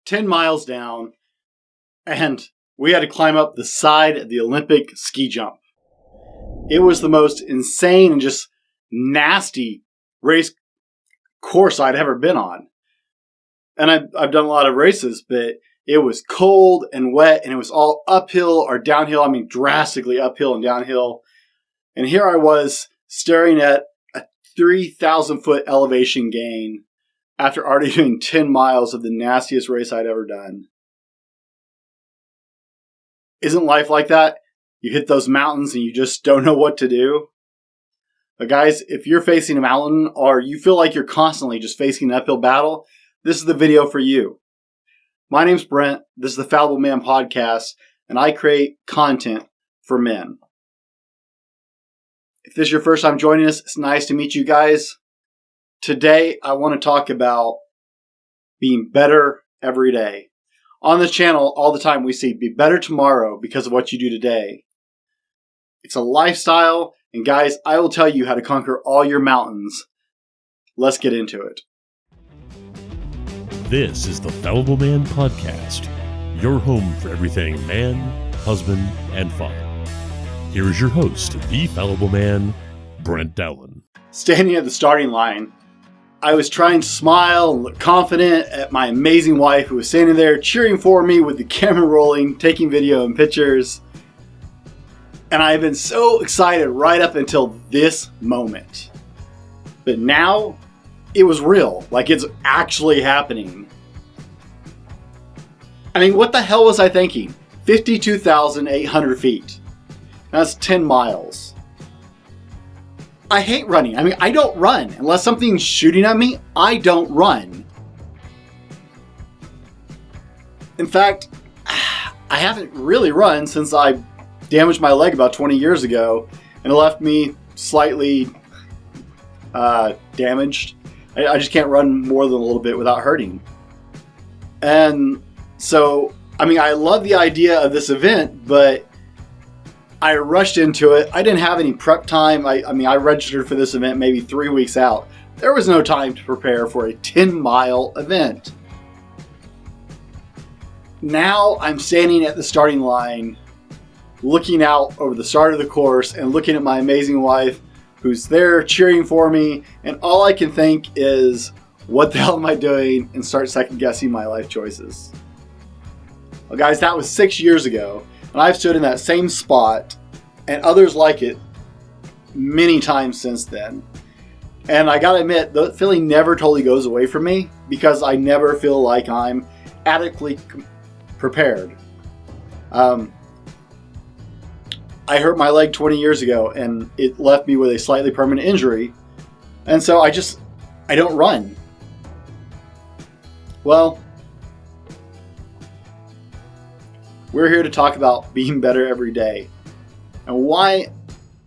10 miles down, and we had to climb up the side of the Olympic ski jump. It was the most insane and just nasty race course I'd ever been on. And I've done a lot of races, but it was cold and wet, and it was all uphill or downhill. I mean, drastically uphill and downhill. And here I was staring at a 3,000 foot elevation gain after already doing 10 miles of the nastiest race I'd ever done. Isn't life like that? You hit those mountains and you just don't know what to do. But guys, if you're facing a mountain or you feel like you're constantly just facing an uphill battle, this is the video for you. My name's Brent. This is the Fallible Man podcast, and I create content for men. If this is your first time joining us, it's nice to meet you guys. Today, I want to talk about being better every day. On this channel, all the time we see be better tomorrow because of what you do today. It's a lifestyle, and guys, I will tell you how to conquer all your mountains. Let's get into it. This is the Fallible Man podcast, your home for everything man, husband, and father. Here is your host, the Fallible Man, Brent Dowland. Standing at the starting line, I was trying to smile and look confident at my amazing wife who was standing there cheering for me with the camera rolling, taking video and pictures. And I've been so excited right up until this moment. But now, it was real. Like it's actually happening. I mean, what the hell was I thinking? 52,800 feet. That's 10 miles. I hate running. I mean, I don't run. Unless something's shooting at me, I don't run. In fact, I haven't really run since I damaged my leg about 20 years ago, and it left me slightly damaged. I just can't run more than a little bit without hurting. And so, I mean, I love the idea of this event, but I rushed into it. I didn't have any prep time. I registered for this event maybe 3 weeks out. There was no time to prepare for a 10-mile event. Now I'm standing at the starting line, looking out over the start of the course and looking at my amazing wife who's there cheering for me, and all I can think is, what the hell am I doing? And start second guessing my life choices. Well, guys, that was 6 years ago, and I've stood in that same spot and others like it many times since then. And I gotta admit, the feeling never totally goes away from me because I never feel like I'm adequately prepared. I hurt my leg 20 years ago and it left me with a slightly permanent injury. And so I don't run. Well, we're here to talk about being better every day. And why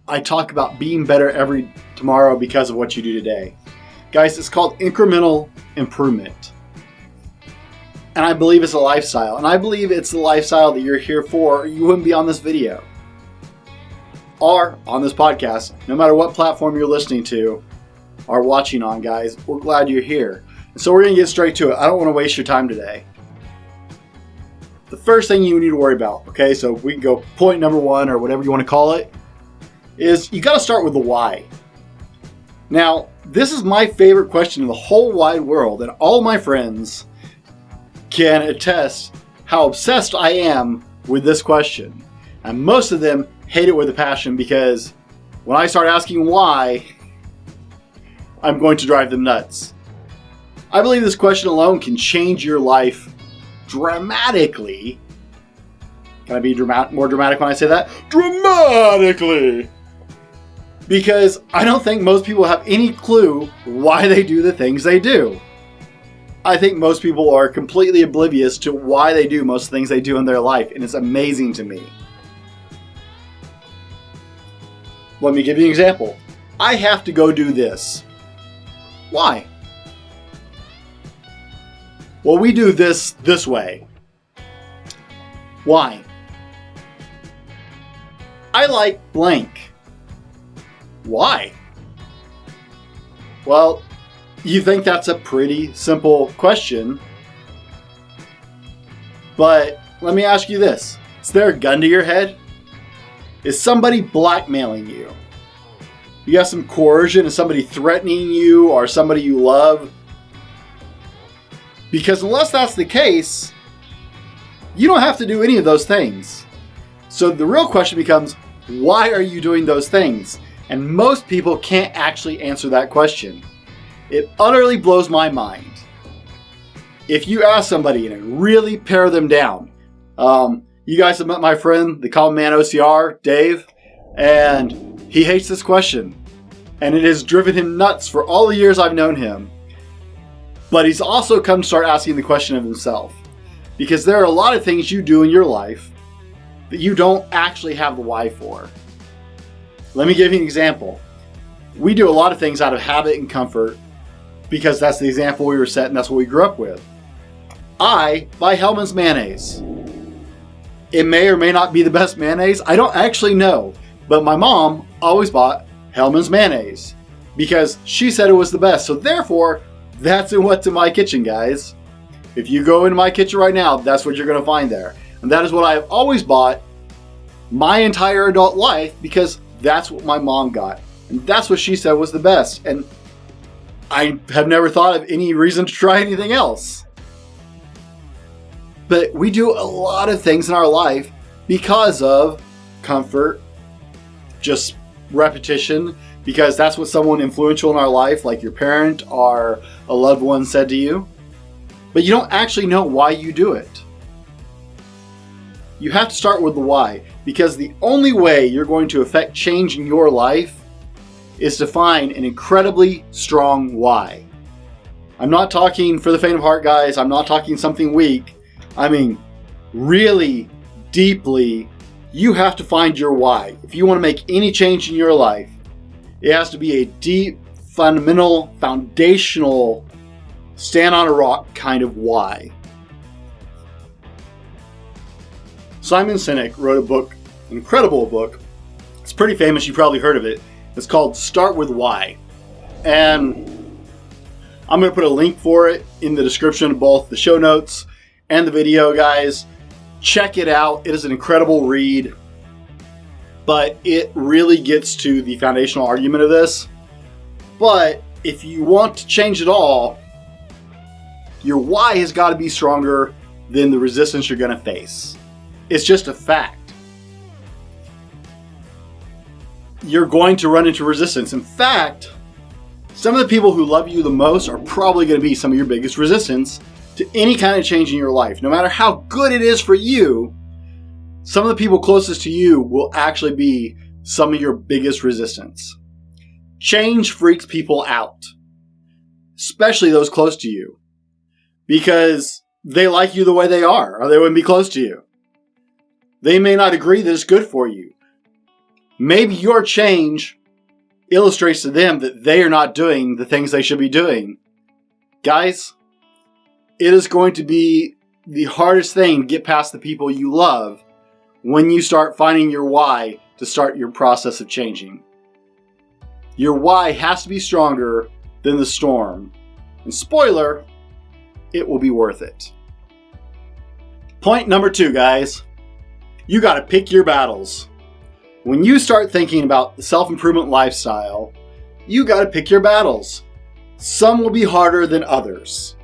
I talk about being better every tomorrow because of what you do today. Guys, it's called incremental improvement. And I believe it's a lifestyle. And I believe it's the lifestyle that you're here for, or you wouldn't be on this video. Or on this podcast, no matter what platform you're listening to or watching on, guys, we're glad you're here. And so we're going to get straight to it. I don't want to waste your time today. The first thing you need to worry about, okay, so we can go point number one or whatever you want to call it, is you got to start with the why. Now, this is my favorite question in the whole wide world, and all my friends can attest how obsessed I am with this question. And most of them hate it with a passion because when I start asking why, I'm going to drive them nuts. I believe this question alone can change your life dramatically. Can I be more dramatic when I say that? Dramatically! Because I don't think most people have any clue why they do the things they do. I think most people are completely oblivious to why they do most things they do in their life, and it's amazing to me. Let me give you an example. I have to go do this. Why? Well, we do this way. Why? I like blank. Why? Well, you think that's a pretty simple question. But let me ask you this. Is there a gun to your head? Is somebody blackmailing you? You got some coercion? Is somebody threatening you or somebody you love? Because unless that's the case, you don't have to do any of those things. So the real question becomes, why are you doing those things? And most people can't actually answer that question. It utterly blows my mind. If you ask somebody and really pare them down, you guys have met my friend, the common man OCR, Dave, and he hates this question. And it has driven him nuts for all the years I've known him. But he's also come to start asking the question of himself. Because there are a lot of things you do in your life that you don't actually have the why for. Let me give you an example. We do a lot of things out of habit and comfort because that's the example we were set and that's what we grew up with. I buy Hellmann's mayonnaise. It may or may not be the best mayonnaise. I don't actually know. But my mom always bought Hellmann's mayonnaise because she said it was the best. So therefore, that's in what's in my kitchen, guys. If you go into my kitchen right now, that's what you're going to find there. And that is what I've always bought my entire adult life because that's what my mom got. And that's what she said was the best. And I have never thought of any reason to try anything else. But we do a lot of things in our life because of comfort, just repetition, because that's what someone influential in our life, like your parent or a loved one, said to you. But you don't actually know why you do it. You have to start with the why, because the only way you're going to affect change in your life is to find an incredibly strong why. I'm not talking for the faint of heart, guys. I'm not talking something weak. I mean, really deeply, you have to find your why. If you want to make any change in your life, it has to be a deep, fundamental, foundational, stand on a rock kind of why. Simon Sinek wrote a book, an incredible book. It's pretty famous, you probably heard of it. It's called Start With Why. And I'm going to put a link for it in the description of both the show notes and the video, guys. Check it out. It is an incredible read. But it really gets to the foundational argument of this. But if you want to change it all, your why has got to be stronger than the resistance you're going to face. It's just a fact. You're going to run into resistance. In fact, some of the people who love you the most are probably going to be some of your biggest resistance to any kind of change in your life. No matter how good it is for you, some of the people closest to you will actually be some of your biggest resistance. Change freaks people out, especially those close to you, because they like you the way they are, or they wouldn't be close to you. They may not agree that it's good for you. Maybe your change illustrates to them that they are not doing the things they should be doing. Guys, it is going to be the hardest thing to get past the people you love when you start finding your why to start your process of changing. Your why has to be stronger than the storm. And spoiler, it will be worth it. Point number 2, guys. You got to pick your battles. When you start thinking about the self-improvement lifestyle, you got to pick your battles. Some will be harder than others.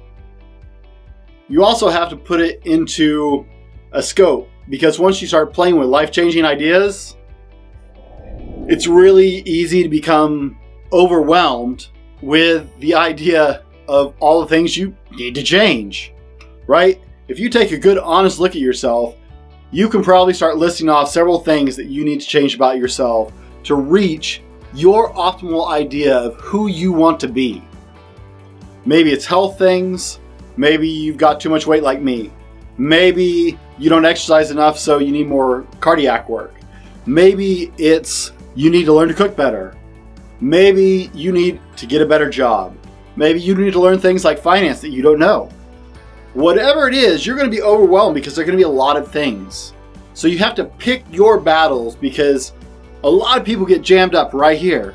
You also have to put it into a scope, because once you start playing with life-changing ideas, it's really easy to become overwhelmed with the idea of all the things you need to change, right? If you take a good, honest look at yourself, you can probably start listing off several things that you need to change about yourself to reach your optimal idea of who you want to be. Maybe it's health things. Maybe you've got too much weight like me. Maybe you don't exercise enough, so you need more cardiac work. Maybe it's you need to learn to cook better. Maybe you need to get a better job. Maybe you need to learn things like finance that you don't know. Whatever it is, you're going to be overwhelmed because there are going to be a lot of things. So you have to pick your battles, because a lot of people get jammed up right here.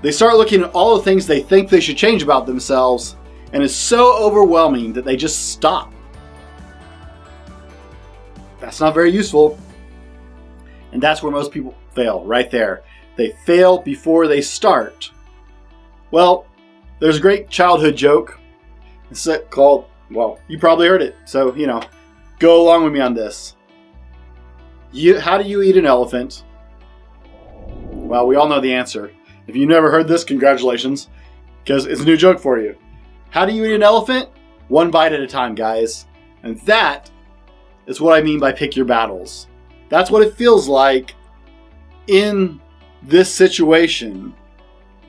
They start looking at all the things they think they should change about themselves, and it's so overwhelming that they just stop. That's not very useful. And that's where most people fail, right there. They fail before they start. Well, there's a great childhood joke. It's called, well, you probably heard it. So, go along with me on this. How do you eat an elephant? Well, we all know the answer. If you never heard this, congratulations, because it's a new joke for you. How do you eat an elephant? One bite at a time, guys. And that is what I mean by pick your battles. That's what it feels like in this situation,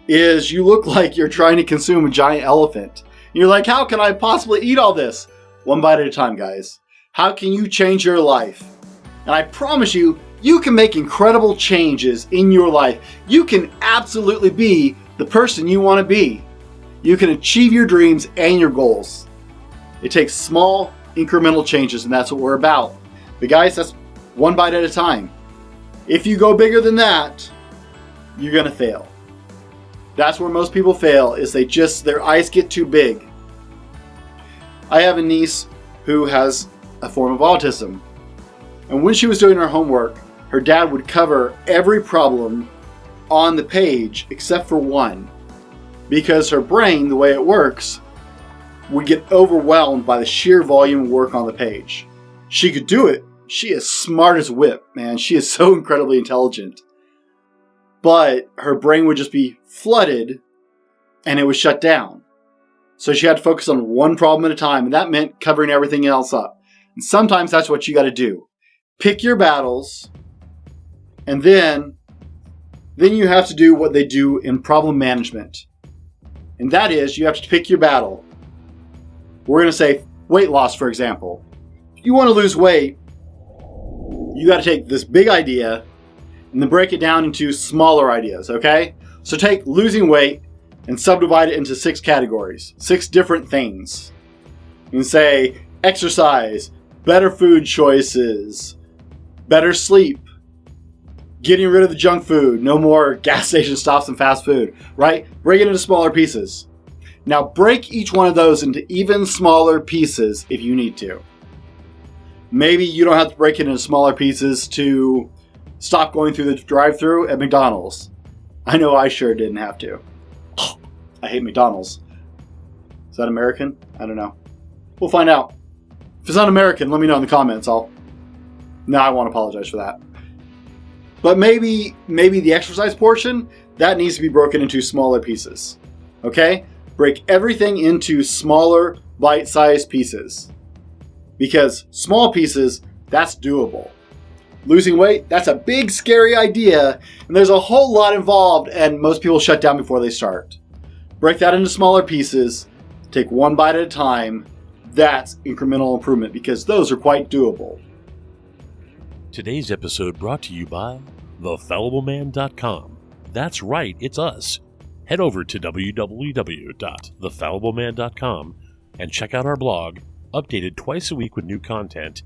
is you look like you're trying to consume a giant elephant. And you're like, how can I possibly eat all this? One bite at a time, guys. How can you change your life? And I promise you, you can make incredible changes in your life. You can absolutely be the person you want to be. You can achieve your dreams and your goals. It takes small, incremental changes, and that's what we're about. But guys, that's one bite at a time. If you go bigger than that, you're going to fail. That's where most people fail, is their eyes get too big. I have a niece who has a form of autism. And when she was doing her homework, her dad would cover every problem on the page except for one. Because her brain, the way it works, would get overwhelmed by the sheer volume of work on the page. She could do it. She is smart as a whip, man. She is so incredibly intelligent. But her brain would just be flooded and it would shut down. So she had to focus on one problem at a time, and that meant covering everything else up. And sometimes that's what you got to do. Pick your battles, and then you have to do what they do in problem management. And that is, you have to pick your battle. We're going to say weight loss, for example. If you want to lose weight, you got to take this big idea and then break it down into smaller ideas, okay? So take losing weight and subdivide it into 6 categories, 6 different things. You can say exercise, better food choices, better sleep, getting rid of the junk food, no more gas station stops and fast food, right? Break it into smaller pieces. Now break each one of those into even smaller pieces if you need to. Maybe you don't have to break it into smaller pieces to stop going through the drive-thru at McDonald's. I know I sure didn't have to. I hate McDonald's. Is that American? I don't know. We'll find out. If it's not American, let me know in the comments. No, I won't apologize for that. But maybe the exercise portion, that needs to be broken into smaller pieces. Okay? Break everything into smaller, bite-sized pieces. Because small pieces, that's doable. Losing weight, that's a big, scary idea, and there's a whole lot involved, and most people shut down before they start. Break that into smaller pieces, take one bite at a time. That's incremental improvement, because those are quite doable. Today's episode brought to you by thefallibleman.com. That's right, it's us. Head over to www.thefallibleman.com and check out our blog, updated twice a week with new content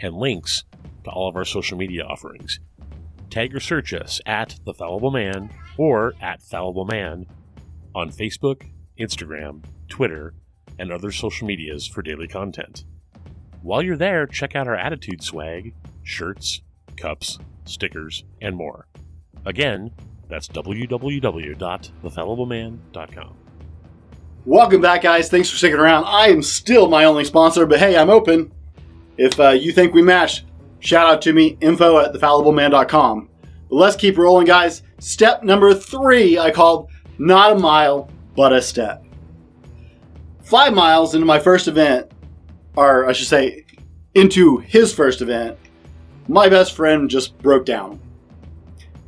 and links to all of our social media offerings. Tag or search us at The Fallible Man or at Fallible Man on Facebook, Instagram, Twitter, and other social medias for daily content. While you're there, check out our attitude swag, shirts, cups, stickers, and more. Again, that's www.thefallibleman.com. Welcome back, guys. Thanks for sticking around. I am still my only sponsor, but hey, I'm open. If you think we match, shout out to me, info@thefallibleman.com. But let's keep rolling, guys. Step number 3, I called not a mile, but a step. 5 miles into my first event, or I should say, into his first event, my best friend just broke down.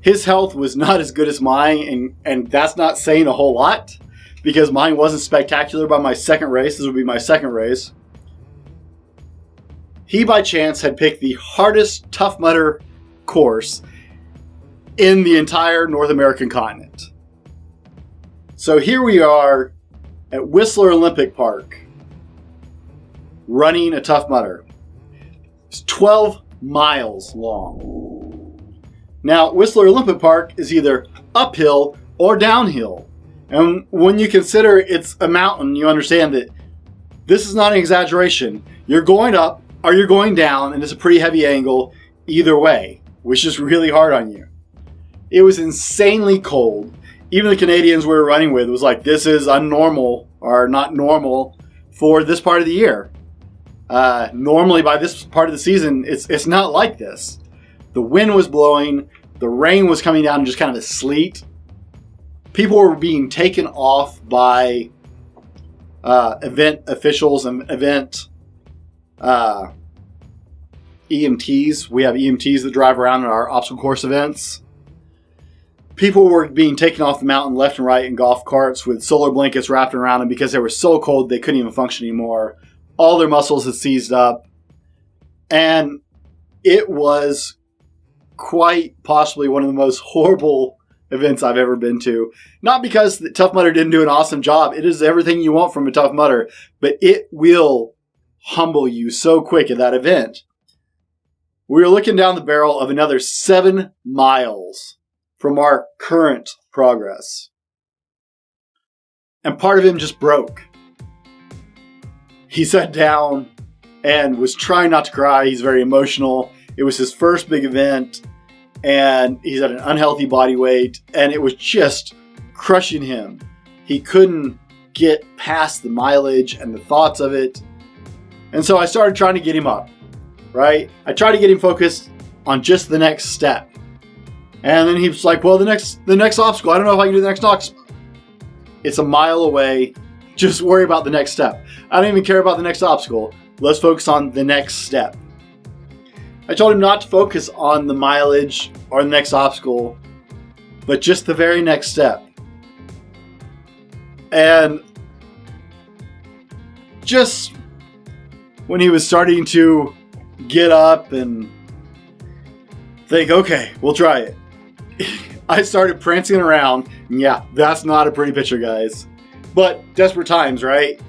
His health was not as good as mine, and that's not saying a whole lot, because mine wasn't spectacular by my second race. This would be my second race. He, by chance, had picked the hardest Tough Mudder course in the entire North American continent. So here we are at Whistler Olympic Park, running a Tough Mudder. It's 12 miles long. Now, Whistler Olympic Park is either uphill or downhill. And when you consider it's a mountain, you understand that this is not an exaggeration. You're going up or you're going down and it's a pretty heavy angle either way, which is really hard on you. It was insanely cold. Even the Canadians we were running with was like, this is unnormal or not normal for this part of the year. Normally by this part of the season, it's not like this. The wind was blowing, the rain was coming down, and just kind of a sleet. People were being taken off by event officials and event EMTs. We have EMTs that drive around in our obstacle course events. People were being taken off the mountain left and right in golf carts with solar blankets wrapped around them because they were so cold they couldn't even function anymore. All their muscles had seized up. And it was quite possibly one of the most horrible events I've ever been to. Not because the Tough Mudder didn't do an awesome job. It is everything you want from a Tough Mudder. But it will humble you so quick at that event. We were looking down the barrel of another 7 miles from our current progress. And part of him just broke. He sat down and was trying not to cry. He's very emotional. It was his first big event, and he's at an unhealthy body weight, and it was just crushing him. He couldn't get past the mileage and the thoughts of it. And so I started trying to get him up, right? I tried to get him focused on just the next step. And then he was like, well, the next obstacle, I don't know if I can do the next obstacle. It's a mile away. Just worry about the next step. I don't even care about the next obstacle. Let's focus on the next step. I told him not to focus on the mileage or the next obstacle, but just the very next step. And just when he was starting to get up and think, okay, we'll try it, I started prancing around. Yeah, that's not a pretty picture, guys. But desperate times, right?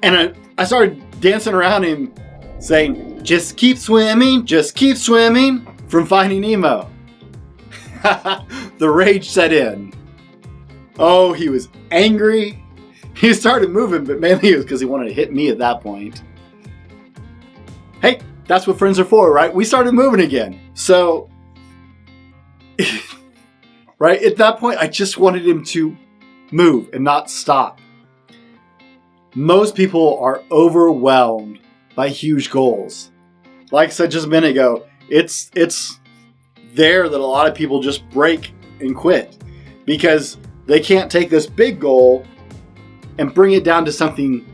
And I started dancing around him saying, just keep swimming from Finding Nemo. The rage set in. Oh, he was angry. He started moving, but mainly it was because he wanted to hit me at that point. Hey, that's what friends are for, right? We started moving again. So, right, at that point, I just wanted him to move and not stop. Most people are overwhelmed by huge goals. Like I said just a minute ago, it's there that a lot of people just break and quit because they can't take this big goal and bring it down to something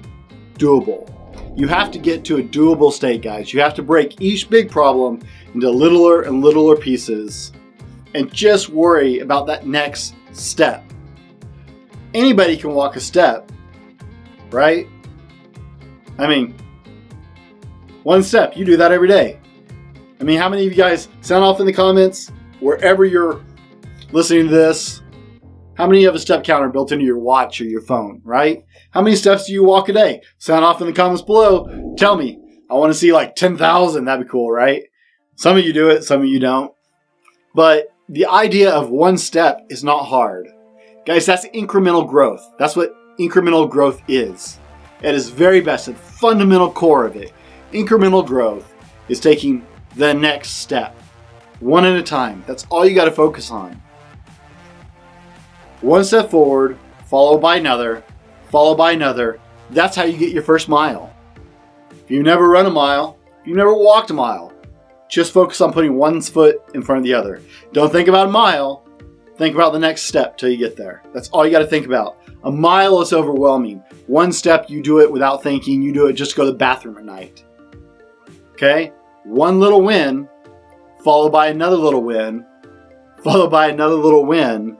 doable. You have to get to a doable state, guys. You have to break each big problem into littler and littler pieces and just worry about that next step. Anybody can walk a step, right? I mean, one step, you do that every day. I mean, how many of you guys sound off in the comments, wherever you're listening to this, how many of a step counter built into your watch or your phone, right? How many steps do you walk a day? Sound off in the comments below. Tell me. I want to see like 10,000. That'd be cool, right? Some of you do it, some of you don't. But the idea of one step is not hard. Guys, that's incremental growth. That's what incremental growth is. At its very best, at the fundamental core of it, incremental growth is taking the next step. One at a time. That's all you got to focus on. One step forward, followed by another, followed by another. That's how you get your first mile. If you've never run a mile, if you've never walked a mile, just focus on putting one foot in front of the other. Don't think about a mile. Think about the next step till you get there. That's all you got to think about. A mile is overwhelming. One step, you do it without thinking. You do it just to go to the bathroom at night. Okay? One little win, followed by another little win, followed by another little win.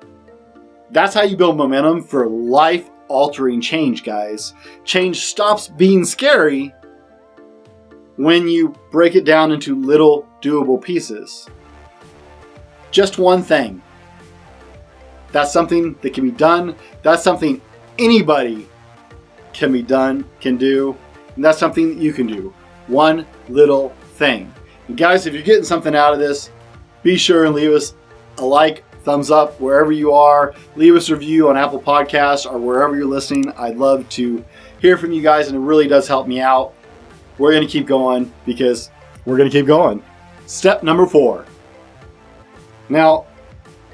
That's how you build momentum for life-altering change, guys. Change stops being scary when you break it down into little doable pieces. Just one thing. That's something that can be done. That's something anybody can do. And that's something that you can do. One little thing. And guys, if you're getting something out of this, be sure and leave us a like, thumbs up wherever you are. Leave us a review on Apple Podcasts or wherever you're listening. I'd love to hear from you guys, and it really does help me out. we're going to keep going because we're going to keep going. Step number 4. Now,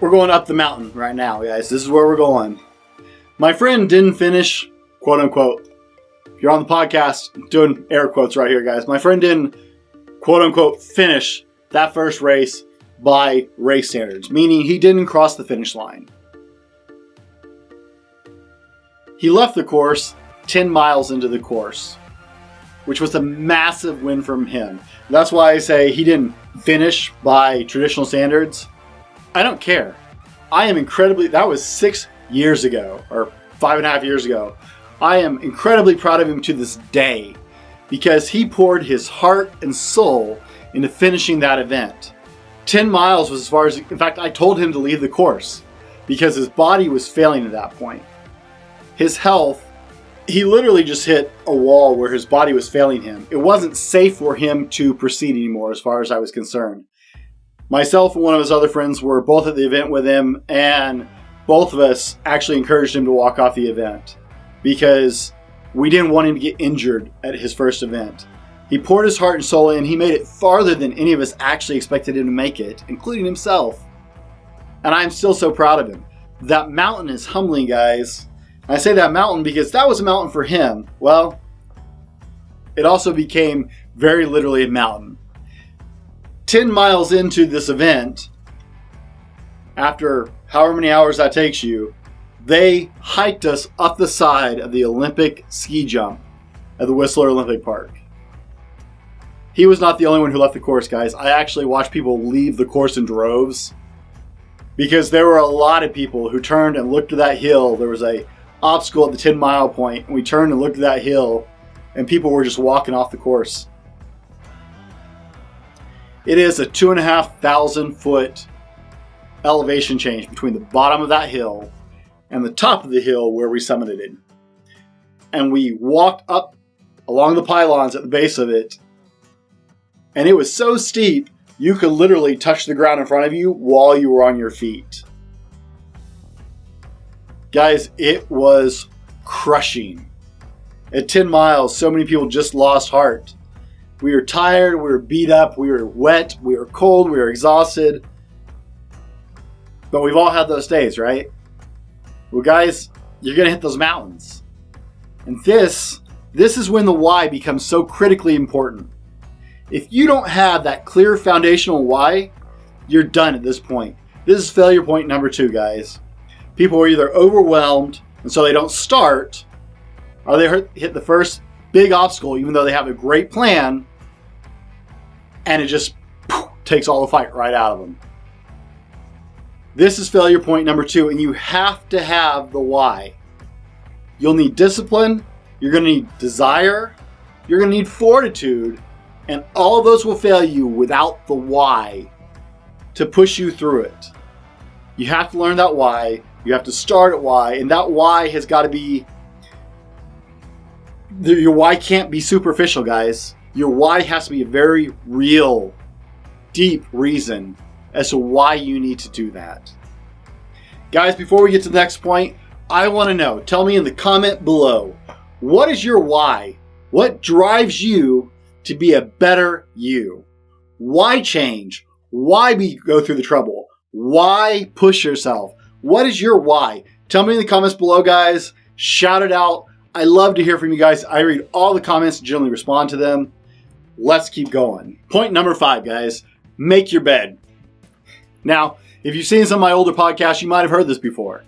we're going up the mountain right now, guys. This is where we're going. My friend didn't finish, quote unquote. If you're on the podcast, doing air quotes right here, guys. My friend didn't, quote unquote, finish that first race by race standards, meaning he didn't cross the finish line. He left the course 10 miles into the course, which was a massive win from him. That's why I say he didn't finish by traditional standards. I don't care. I am incredibly, that was 6 years ago, or 5.5 years ago. I am incredibly proud of him to this day because he poured his heart and soul into finishing that event. 10 miles was as far as, in fact, I told him to leave the course because his body was failing at that point. His health, he literally just hit a wall where his body was failing him. It wasn't safe for him to proceed anymore as far as I was concerned. Myself and one of his other friends were both at the event with him, and both of us actually encouraged him to walk off the event because we didn't want him to get injured at his first event. He poured his heart and soul in. He made it farther than any of us actually expected him to make it, including himself. And I'm still so proud of him. That mountain is humbling, guys. I say that mountain because that was a mountain for him. Well, it also became very literally a mountain. 10 miles into this event, after however many hours that takes you, they hiked us up the side of the Olympic ski jump at the Whistler Olympic Park. He was not the only one who left the course, guys. I actually watched people leave the course in droves because there were a lot of people who turned and looked at that hill. There was a obstacle at the 10-mile point, and we turned and looked at that hill, and people were just walking off the course. It is a 2,500 foot elevation change between the bottom of that hill and the top of the hill where we summited it. And we walked up along the pylons at the base of it, and it was so steep you could literally touch the ground in front of you while you were on your feet. Guys, it was crushing. At 10 miles, so many people just lost heart. We were tired, we were beat up, we were wet, we were cold, we were exhausted. But we've all had those days, right? Well, guys, you're going to hit those mountains. And this is when the why becomes so critically important. If you don't have that clear foundational why, you're done at this point. This is failure point number 2, guys. People are either overwhelmed, and so they don't start, or they hit the first big obstacle, even though they have a great plan, and it just takes all the fight right out of them. This is failure point number 2, and you have to have the why. You'll need discipline, you're going to need desire, you're going to need fortitude, and all of those will fail you without the why to push you through it. You have to learn that why. You have to start at why, and that why has got to be, your why can't be superficial, guys. Your why has to be a very real, deep reason as to why you need to do that. Guys, before we get to the next point, I want to know, tell me in the comment below, what is your why? What drives you to be a better you? Why change? Why go through the trouble? Why push yourself? What is your why? Tell me in the comments below, guys. Shout it out. I love to hear from you guys. I read all the comments and generally respond to them. Let's keep going. Point number 5, guys. Make your bed. Now, if you've seen some of my older podcasts, you might have heard this before.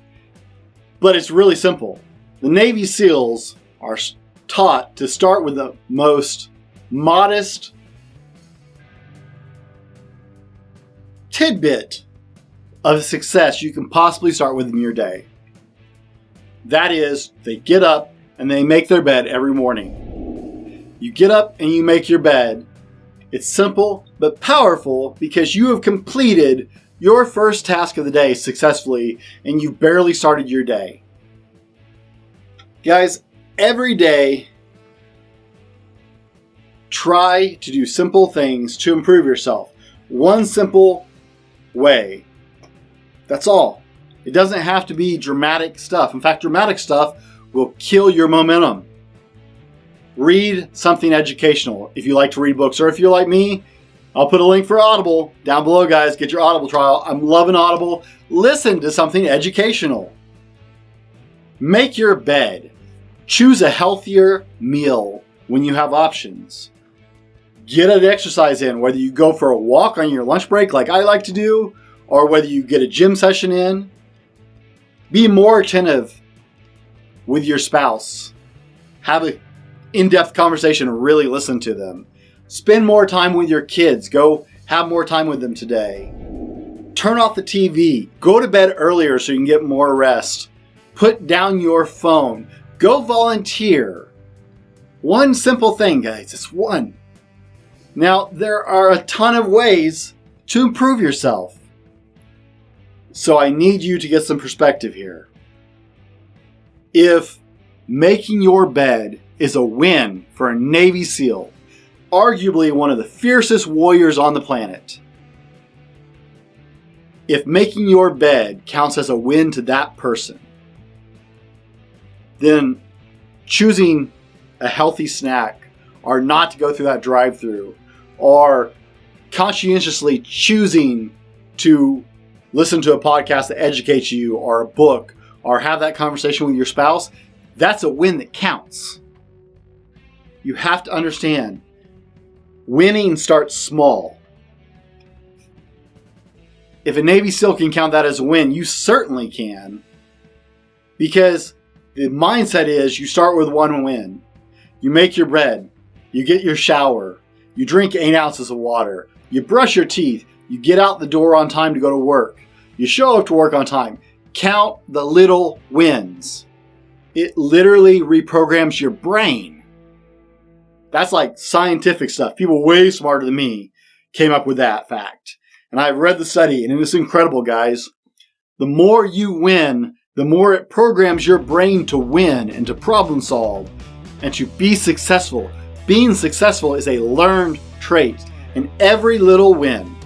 But it's really simple. The Navy SEALs are taught to start with the most modest tidbit of success you can possibly start with in your day. That is, they get up and they make their bed every morning. You get up and you make your bed. It's simple but powerful because you have completed your first task of the day successfully and you've barely started your day. Guys, every day, try to do simple things to improve yourself. One simple way. That's all. It doesn't have to be dramatic stuff. In fact, dramatic stuff will kill your momentum. read something educational if you like to read books. Or if you're like me, I'll put a link for Audible down below, guys. Get your Audible trial. I'm loving Audible. Listen to something educational. Make your bed. Choose a healthier meal when you have options. Get an exercise in, whether you go for a walk on your lunch break like I like to do, or whether you get a gym session in. Be more attentive with your spouse. Have an in-depth conversation and really listen to them. Spend more time with your kids. Go have more time with them today. Turn off the TV. Go to bed earlier so you can get more rest. Put down your phone. Go volunteer. One simple thing, guys. It's one. Now, there are a ton of ways to improve yourself. So I need you to get some perspective here. If making your bed is a win for a Navy SEAL, arguably one of the fiercest warriors on the planet, if making your bed counts as a win to that person, then choosing a healthy snack, or not to go through that drive-through, or conscientiously choosing to listen to a podcast that educates you, or a book, or have that conversation with your spouse, that's a win that counts. You have to understand, winning starts small. If a Navy SEAL can count that as a win, you certainly can. Because the mindset is you start with one win. You make your bed. You get your shower. You drink 8 ounces of water. You brush your teeth. You get out the door on time to go to work. You show up to work on time. Count the little wins. It literally reprograms your brain. That's like scientific stuff. People way smarter than me came up with that fact. And I've read the study, and it's incredible, guys. The more you win, the more it programs your brain to win and to problem solve and to be successful. Being successful is a learned trait, and every little win,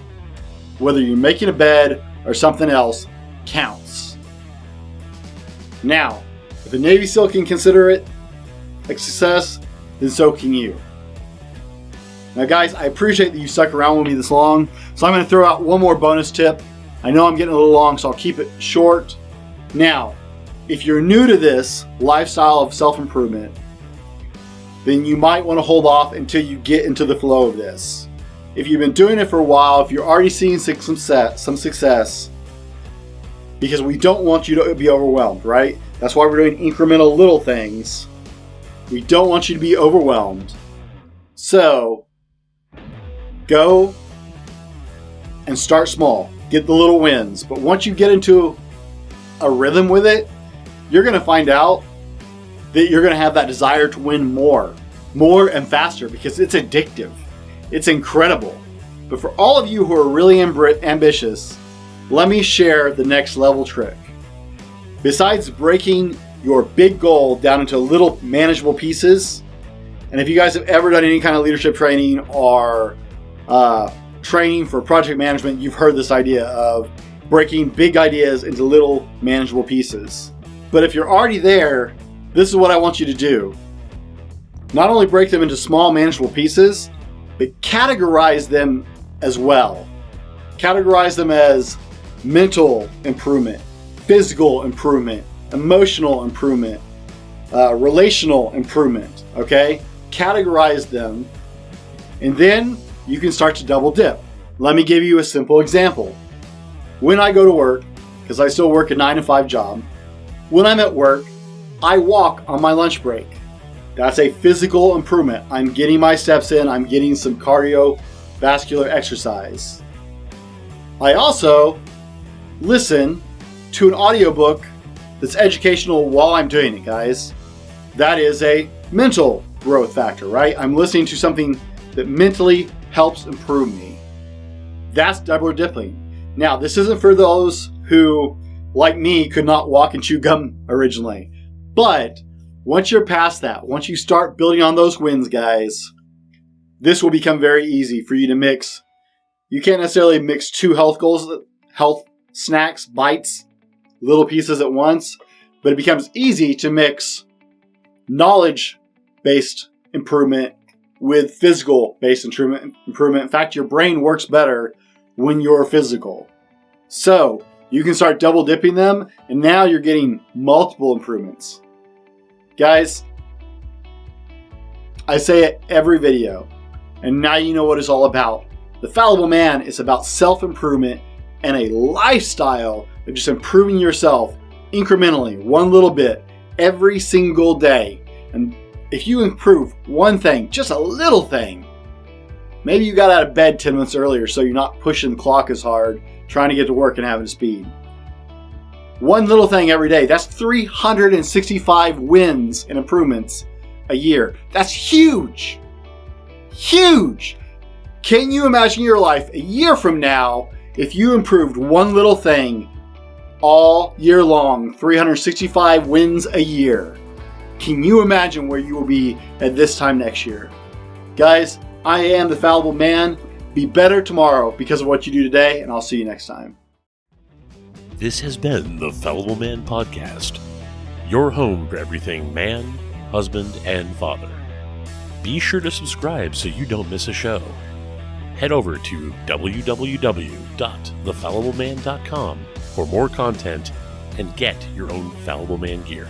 whether you're making a bed or something else, counts. Now, if a Navy SEAL can consider it a success, then so can you. Now, guys, I appreciate that you stuck around with me this long, so I'm going to throw out one more bonus tip. I know I'm getting a little long, so I'll keep it short. Now, if you're new to this lifestyle of self-improvement, then you might want to hold off until you get into the flow of this. If you've been doing it for a while, if you're already seeing some success, because we don't want you to be overwhelmed, right? That's why we're doing incremental little things. We don't want you to be overwhelmed. So, go and start small. Get the little wins. But once you get into a rhythm with it, you're going to find out that you're going to have that desire to win more and faster, because it's addictive. It's incredible. But for all of you who are really ambitious, let me share the next level trick. Besides breaking your big goal down into little manageable pieces, and if you guys have ever done any kind of leadership training or training for project management, you've heard this idea of breaking big ideas into little manageable pieces. But if you're already there, this is what I want you to do. Not only break them into small manageable pieces, but categorize them as well. Categorize them as mental improvement, physical improvement, emotional improvement, relational improvement, okay? Categorize them, and then you can start to double dip. Let me give you a simple example. When I go to work, because I still work a 9-to-5 job, when I'm at work, I walk on my lunch break. That's a physical improvement. I'm getting my steps in. I'm getting some cardiovascular exercise. I also listen to an audiobook that's educational while I'm doing it, guys. That is a mental growth factor, right? I'm listening to something that mentally helps improve me. That's double dipping. Now, this isn't for those who, like me, could not walk and chew gum originally. But once you're past that, once you start building on those wins, guys, this will become very easy for you to mix. You can't necessarily mix two health goals, health snacks, bites, little pieces at once, but it becomes easy to mix knowledge-based improvement with physical-based improvement. In fact, your brain works better when you're physical. So you can start double dipping them, and now you're getting multiple improvements. Guys, I say it every video, and now you know what it's all about. The Fallible Man is about self-improvement and a lifestyle of just improving yourself incrementally, one little bit, every single day. And if you improve one thing, just a little thing, maybe you got out of bed 10 minutes earlier so you're not pushing the clock as hard, trying to get to work and having to speed. One little thing every day, that's 365 wins and improvements a year. That's huge. Huge. Can you imagine your life a year from now if you improved one little thing all year long, 365 wins a year? Can you imagine where you will be at this time next year? Guys, I am the Fallible Man. Be better tomorrow because of what you do today, and I'll see you next time. This has been the Fallible Man Podcast, your home for everything man, husband, and father. Be sure to subscribe so you don't miss a show. Head over to www.thefallibleman.com for more content and get your own Fallible Man gear.